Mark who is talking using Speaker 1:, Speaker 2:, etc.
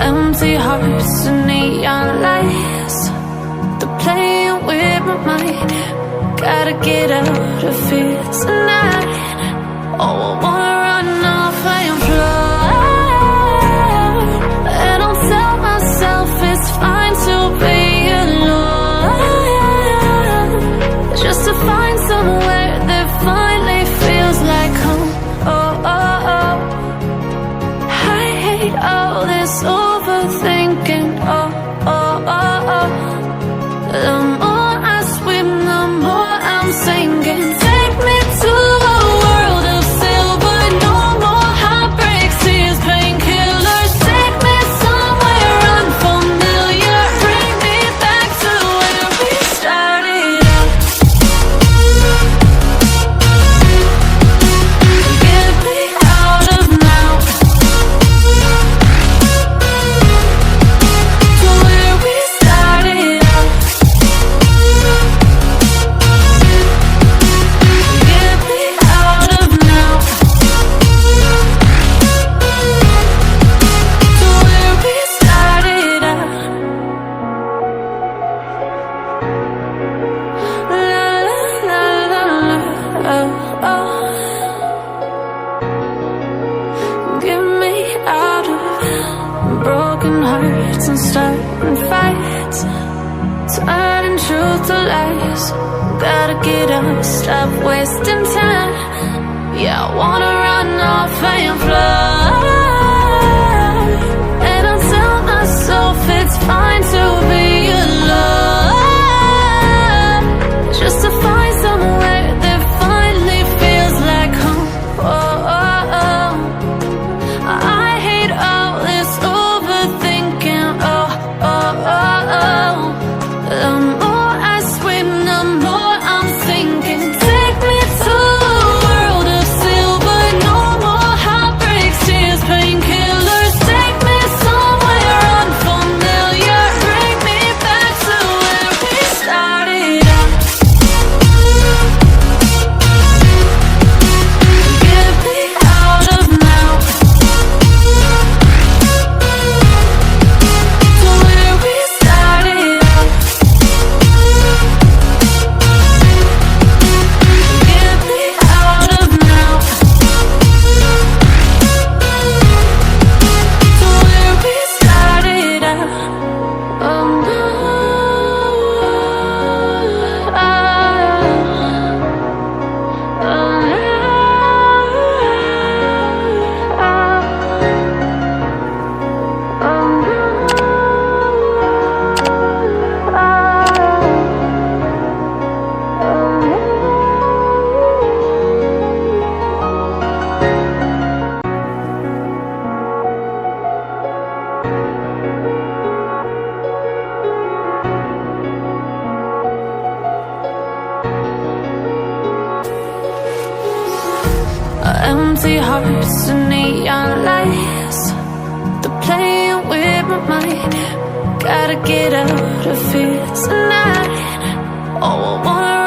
Speaker 1: Empty hearts and neon lights, they're playing with my mind. Gotta get out of here tonight. Oh, I wanna run off and fly, and I'll tell myself it's fine to be alone, just to find somewhere that finally feels like home. Oh, oh, oh. I hate all this overthinking. Oh, oh, oh, oh. The more I swim, the more I'm sinking. Take me to a world of silver. No more heartbreaks, tears, painkillers. Take me somewhere unfamiliar. Bring me back to where we started out. Get me out of now, to where we started out. Get me out of now, to where we started out. La la la la, oh, oh. Get me out of broken hearts and starting fights, turning truth to lies. Gotta get up, stop wasting time. Yeah, I wanna run off and fly, and I'll tell myself it's fine to be alone, just to find somewhere that finally feels like home. Oh, oh, oh. I hate all this overthinking. Oh, oh, oh, oh. The more I swim, the more I'm sinking. Take me to a world of silver. No more heartbreaks, tears, painkillers. Take me somewhere unfamiliar. Bring me back to where we started out. Get me out of now, to where we started out. Get me out of now, to where we started out. Oh, no. Empty hearts and neon lights, they're playing with my mind. Gotta get out of here tonight. Oh, I wanna